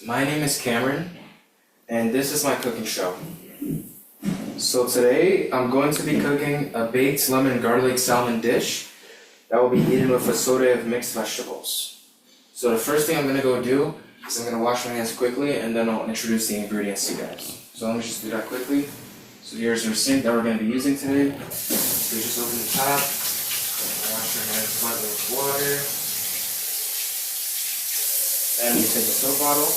My name is Cameron, and this is my cooking show. So today, I'm going to be cooking a baked lemon garlic salmon dish that will be eaten with a sauté of mixed vegetables. So the first thing I'm gonna go do is I'm gonna wash my hands quickly, and then I'll introduce the ingredients to you guys. So let me just do that quickly. So here's our sink that we're gonna be using today. So you just open the top, wash your hands lightly with water. Then you take a soap bottle,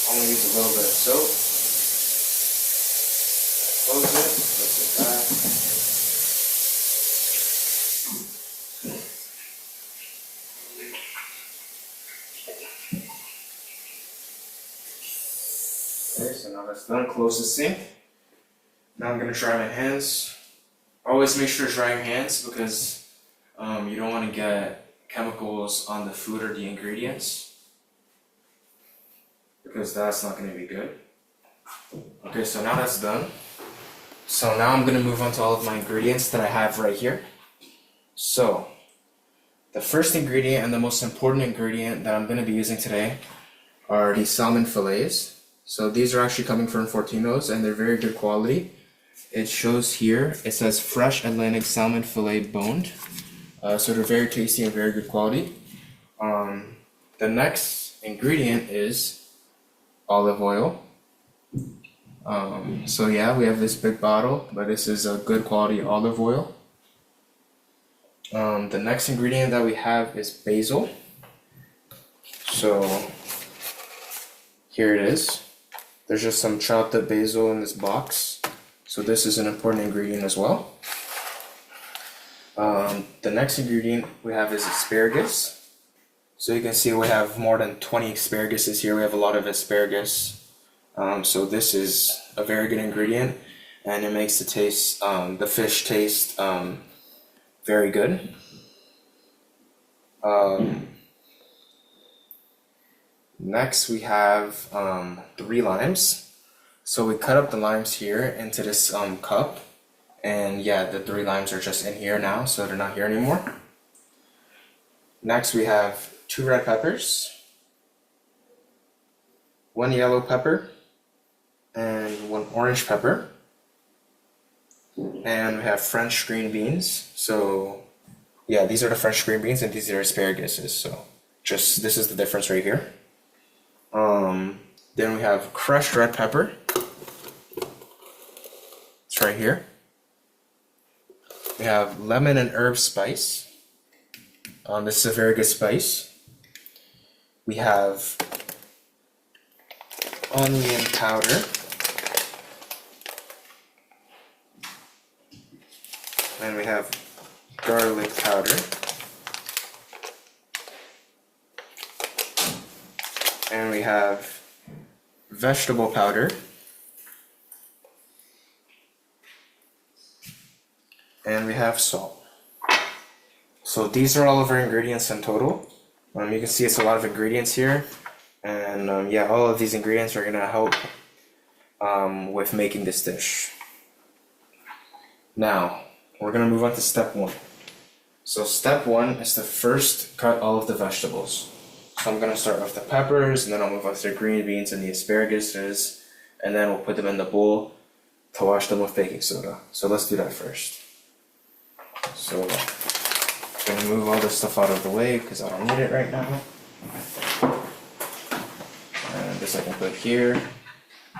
only use a little bit of soap. Close it, close it back. Okay, so now that's done, close the sink. Now I'm gonna dry my hands. Always make sure to dry your hands because you don't want to get chemicals on the food or the ingredients, because that's not going to be good. Okay, so now that's done. So now I'm going to move on to all of my ingredients that I have right here. So the first ingredient and the most important ingredient that I'm going to be using today are the salmon fillets. So these are actually coming from Fortino's and they're very good quality. It shows here, it says fresh Atlantic salmon fillet boned. So they're very tasty and very good quality. The next ingredient is olive oil. So yeah, we have this big bottle, but this is a good quality olive oil. The next ingredient that we have is basil. So here it is. There's just some chopped up basil in this box. So this is an important ingredient as well. The next ingredient we have is asparagus. So you can see we have more than 20 asparaguses here. We have a lot of asparagus. So this is a very good ingredient, and it makes the fish taste very good. Next we have 3 limes. So we cut up the limes here into this cup, and yeah, the 3 limes are just in here now, so they're not here anymore. Next we have 2 red peppers, 1 yellow pepper, and 1 orange pepper. And we have French green beans. So yeah, these are the French green beans and these are asparaguses. So just this is the difference right here. Then we have crushed red pepper. It's right here. We have lemon and herb spice. This is a very good spice. We have onion powder. And we have garlic powder. And we have vegetable powder. And we have salt. So these are all of our ingredients in total. You can see it's a lot of ingredients here. And yeah, all of these ingredients are gonna help with making this dish. Now, we're gonna move on to step 1. So step 1 is to first cut all of the vegetables. So I'm gonna start with the peppers, and then I'll move on to the green beans and the asparaguses, and then we'll put them in the bowl to wash them with baking soda. So let's do that first. So I'm gonna move all this stuff out of the way because I don't need it right now. And this I can put here.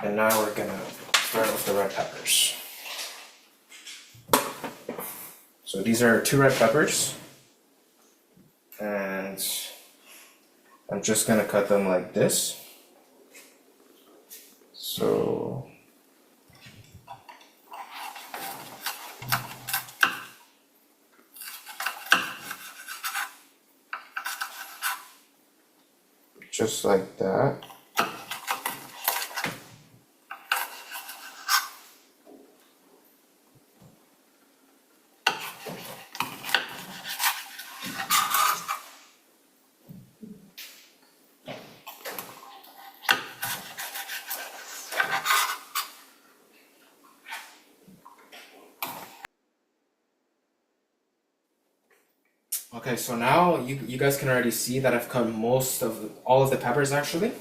And now we're gonna start with the red peppers. So these are 2 red peppers. And I'm just gonna cut them like this. So just like that. Okay, so now you guys can already see that I've cut all of the peppers actually,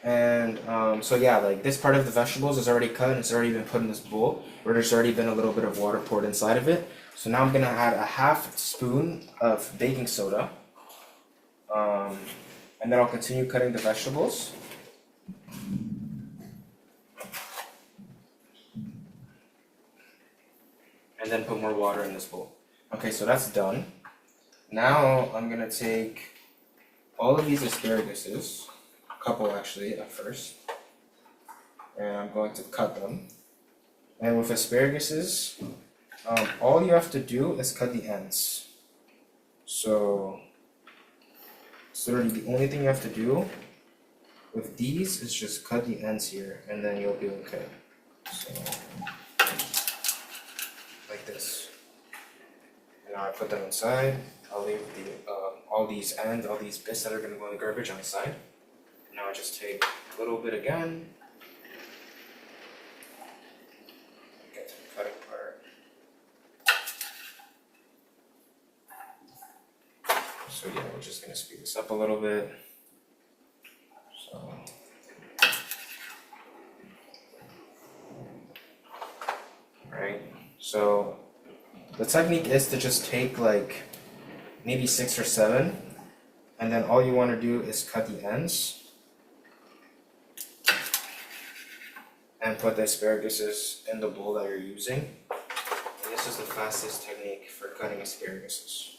And so yeah, like this part of the vegetables is already cut and it's already been put in this bowl where there's already been a little bit of water poured inside of it. So now I'm gonna add a half spoon of baking soda. And then I'll continue cutting the vegetables. And then put more water in this bowl. Okay, so that's done. Now I'm gonna take all of these asparaguses, a couple actually at first, and I'm going to cut them. And with asparaguses, all you have to do is cut the ends. So literally the only thing you have to do with these is just cut the ends here, and then you'll be okay. So like this. And now I put them inside. I'll leave the all these bits that are gonna go in the garbage on the side. Now I just take a little bit again. Get to the cutting part. So yeah, we're just gonna speed this up a little bit. So right. So the technique is to just take like maybe 6 or 7, and then all you want to do is cut the ends and put the asparaguses in the bowl that you're using. And this is the fastest technique for cutting asparaguses.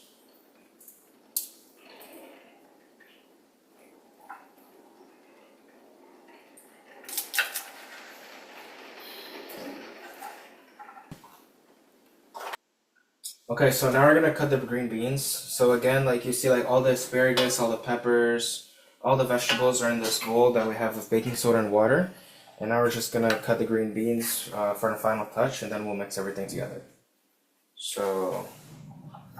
Okay, so now we're gonna cut the green beans. So again, like you see, like all the asparagus, all the peppers, all the vegetables are in this bowl that we have with baking soda and water. And now we're just gonna cut the green beans for the final touch, and then we'll mix everything together. So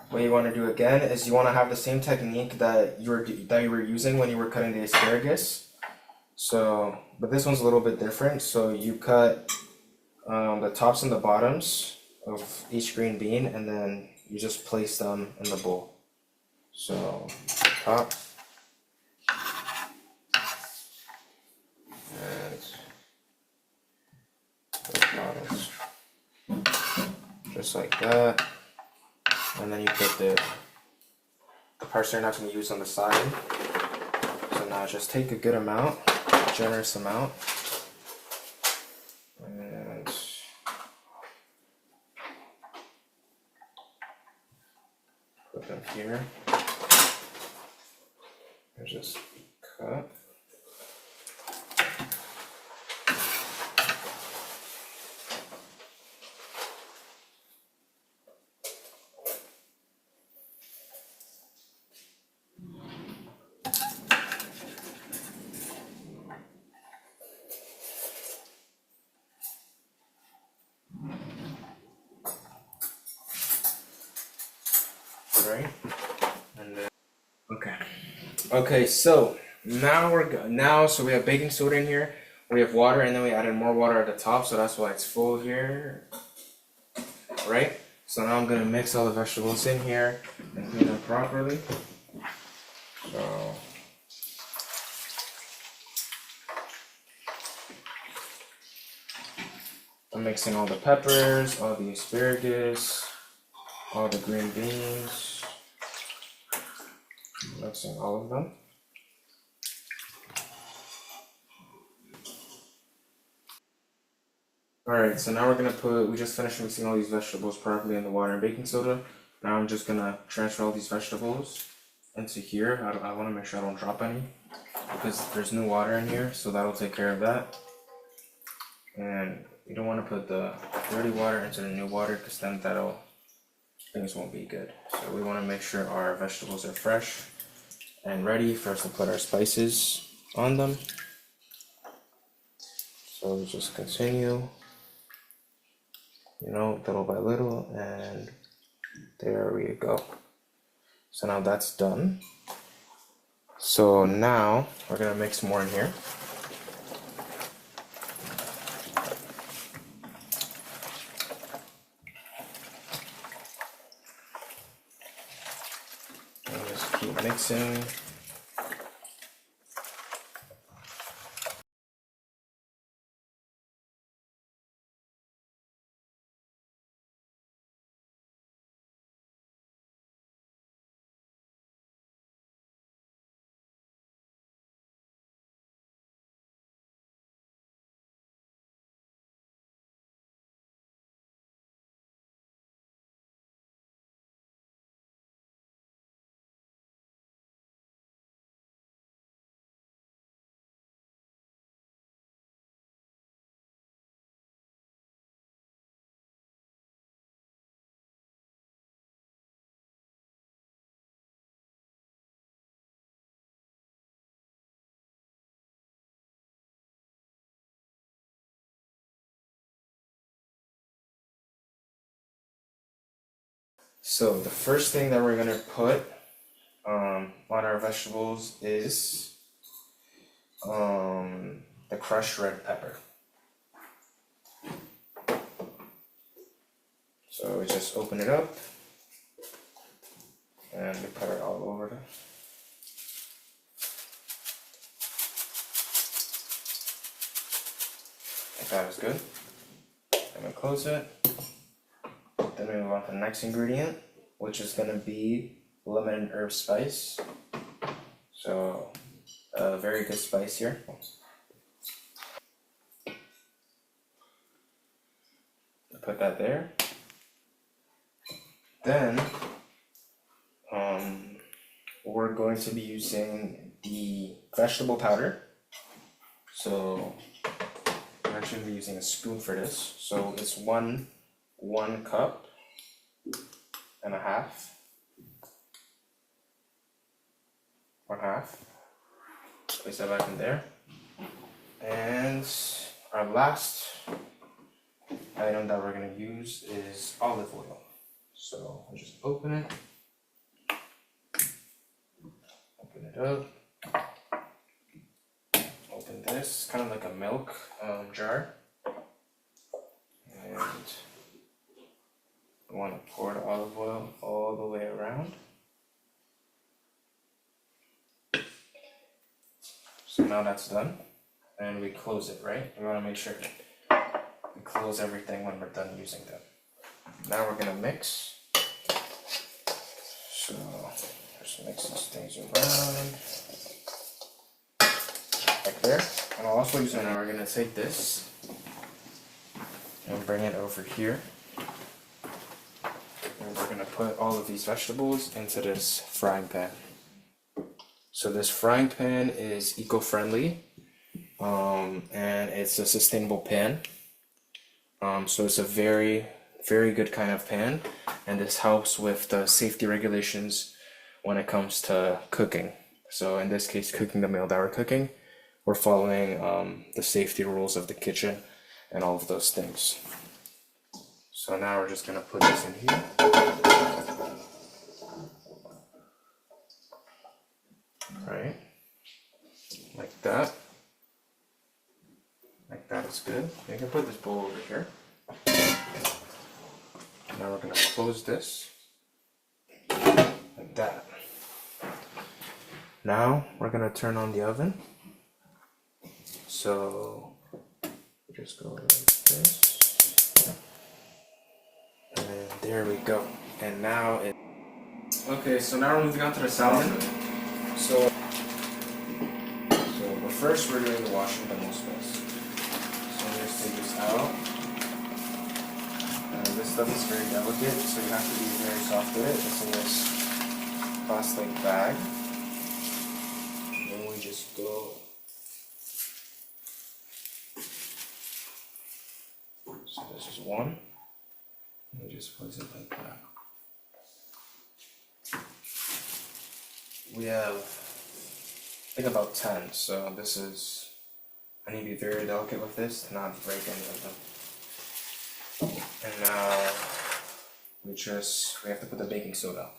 what you want to do again is you want to have the same technique that you were using when you were cutting the asparagus. So, but this one's a little bit different. So you cut the tops and the bottoms of each green bean, and then you just place them in the bowl. So top and the bottoms, just like that. And then you put the parts you're not going to use on the side. So now just take a good amount, a generous amount, and put them here. And just cut. Right, and then okay. So now so we have baking soda in here, we have water, and then we added more water at the top, so that's why it's full here. Right. So now I'm gonna mix all the vegetables in here and clean them properly. So I'm mixing all the peppers, all the asparagus, all the green beans. Mixing all of them. Alright, so now we just finished mixing all these vegetables properly in the water and baking soda. Now I'm just gonna transfer all these vegetables into here. I wanna make sure I don't drop any, because there's new water in here, so that'll take care of that. And you don't wanna put the dirty water into the new water, because then things won't be good. So we wanna make sure our vegetables are fresh and ready for us to put our spices on them. So we just continue, little by little, and there we go. So now that's done. So now we're gonna mix more in here. And just keep mixing. So the first thing that we're gonna put on our vegetables is the crushed red pepper. So we just open it up and we put it all over the. If that is good, I'm gonna close it. Then we move on to the next ingredient, which is gonna be lemon and herb spice. So a very good spice here. Put that there. Then we're going to be using the vegetable powder. So I'm actually gonna be using a spoon for this. So it's one cup and a half. 1/2. Place that back in there. And our last item that we're gonna use is olive oil. So I'll just open it. Open it up. Open this, kind of like a milk jar. And we want to pour the olive oil all the way around. So now that's done. And we close it, right? We want to make sure we close everything when we're done using them. Now we're gonna mix. So just mix these things around. Like there. And I'll also use it. Now we're gonna take this and bring it over here. And we're gonna put all of these vegetables into this frying pan. So this frying pan is eco-friendly, and it's a sustainable pan. So it's a very good kind of pan, and this helps with the safety regulations when it comes to cooking. So in this case, cooking the meal that we're cooking, we're following the safety rules of the kitchen and all of those things. So now we're just gonna put this in here. Right, like that. Like that is good. You can put this bowl over here. Now we're gonna close this. Like that. Now we're gonna turn on the oven. So just go like this. And there we go. And now it. Okay, so now we're moving on to the salad. So but first we're doing the washing the most spice. So let's take this out. And this stuff is very delicate, so you have to be very soft with it. It's in this plastic bag. Then we just go. So this is one. And we just place it like that. We have, I think, about 10, so this is, I need to be very delicate with this to not break any of them. And now we have to put the baking soda.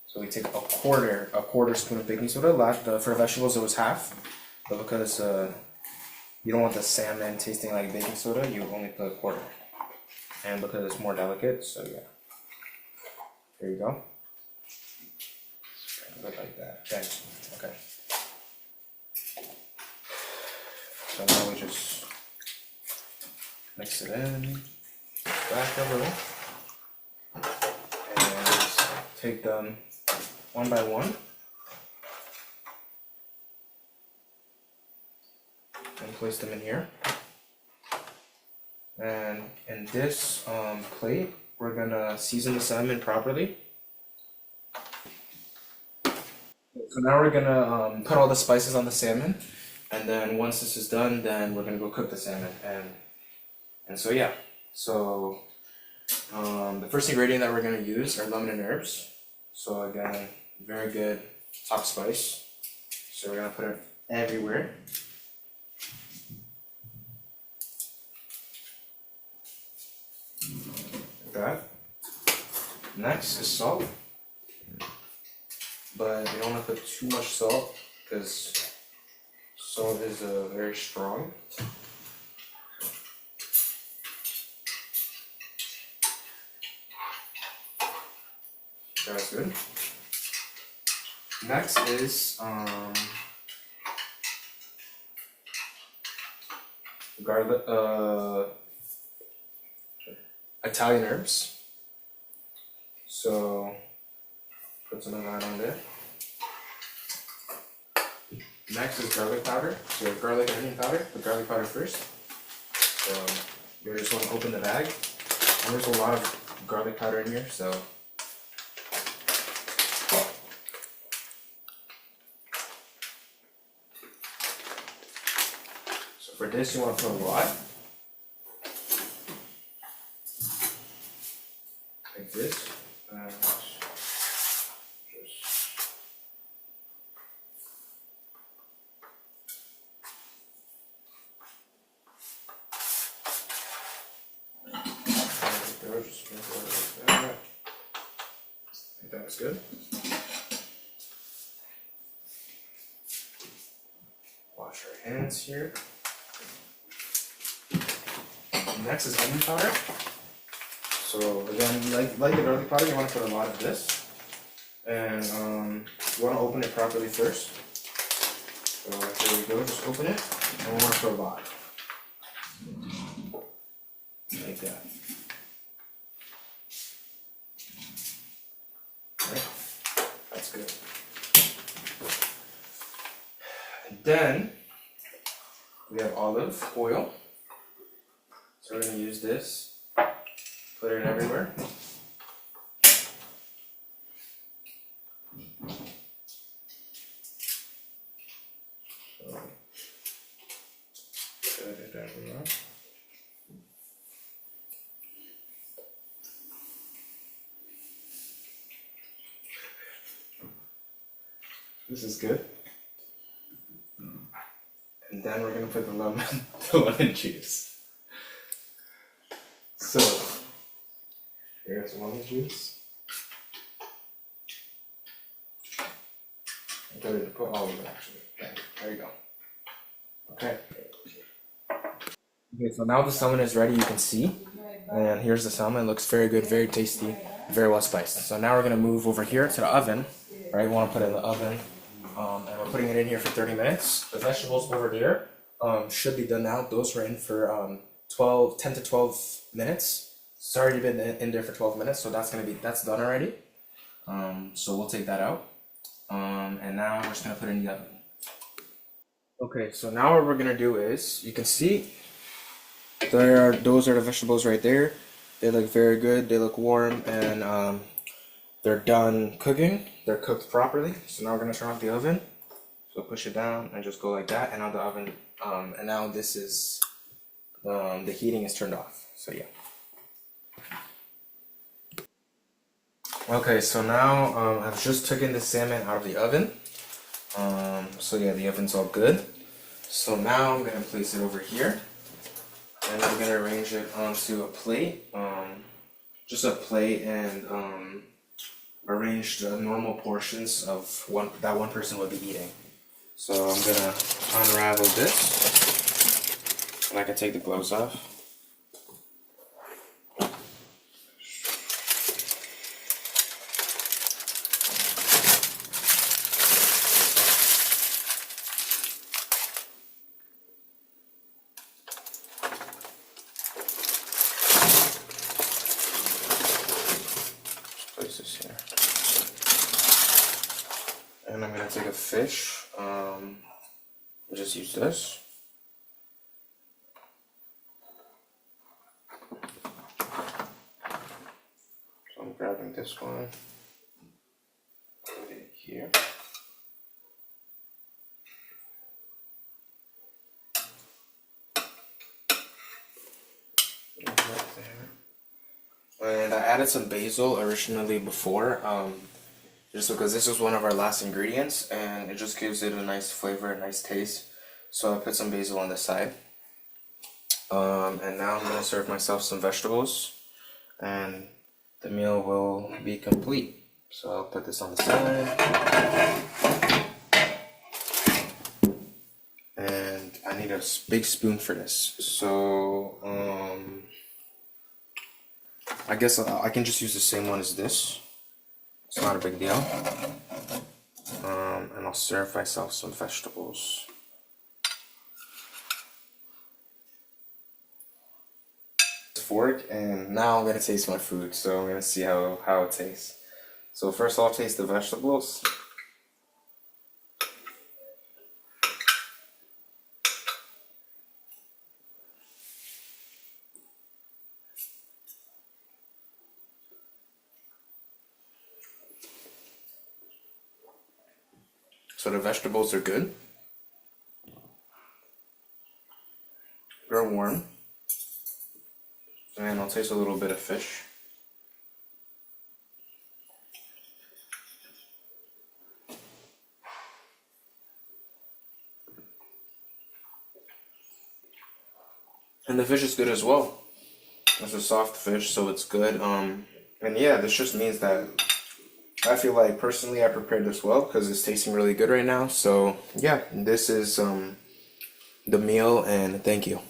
So we take a quarter spoon of baking soda. For vegetables it was half, but because you don't want the salmon tasting like baking soda, you only put a quarter. And because it's more delicate, so yeah. There you go. Look like that. Okay. So now we just mix it in, back a little, and take them one by one, and place them in here. And in this plate, we're gonna season the salmon properly. So now we're gonna put all the spices on the salmon, and then once this is done, then we're gonna go cook the salmon. And so yeah, so the first ingredient that we're gonna use are lemon and herbs. So again, very good top spice. So we're gonna put it everywhere. Like that. Next is salt, but you don't want to put too much salt because salt is very strong. That's good. Next is garlic, Italian herbs. So put some of that on there. Next is garlic powder. So you have garlic and onion powder. Put garlic powder first. So you just want to open the bag. And there's a lot of garlic powder in here, so. So for this, you want to put a lot. Like this. Just sprinkle it like that. I think that's good. Wash our hands here. Next is onion powder. So again, like the garlic powder, you want to put a lot of this, and you want to open it properly first. So here we go. Just open it, and we want to put a lot, like that. That's good. And then we have olive oil. So we're going to use this, put it everywhere. So, put it everywhere. This is good. And then we're gonna put the lemon juice. So here's lemon juice. I'm going to put all of it actually. Okay, there you go. Okay. Okay, so now the salmon is ready, you can see. And here's the salmon. It looks very good, very tasty, very well spiced. So now we're gonna move over here to the oven. Right, we want to put it in the oven. And we're putting it in here for 30 minutes. The vegetables over there should be done now. Those were in for 10 to 12 minutes. It's already been in there for 12 minutes, so that's done already. So we'll take that out. And now we're just gonna put it in the oven. Okay, so now what we're gonna do is, you can see, those are the vegetables right there. They look very good. They look warm, and they're done cooking. They're cooked properly. So now we're gonna turn off the oven. So push it down and just go like that. And now the oven, and now this is, the heating is turned off. So yeah. Okay, so now I've just taken the salmon out of the oven. So yeah, the oven's all good. So now I'm gonna place it over here, and I'm gonna arrange it onto a plate. Just a plate, and arrange the normal portions of that one person would be eating. So I'm gonna unravel this, and I can take the gloves off. Place this here. And I'm gonna take a fish. We'll just use this. So I'm grabbing this one. Put it here. And I added some basil originally before, just because this was one of our last ingredients, and it just gives it a nice flavor, a nice taste. So I put some basil on the side. And now I'm gonna serve myself some vegetables, and the meal will be complete. So I'll put this on the side. And I need a big spoon for this. So, I guess I can just use the same one as this. It's not a big deal. And I'll serve myself some vegetables. Fork, and now I'm gonna taste my food. So I'm gonna see how it tastes. So first I'll taste the vegetables. So the vegetables are good. They're warm. And I'll taste a little bit of fish. And the fish is good as well. It's a soft fish, so it's good. And yeah, this just means that I feel like personally I prepared this well because it's tasting really good right now. So yeah, this is the meal, and thank you.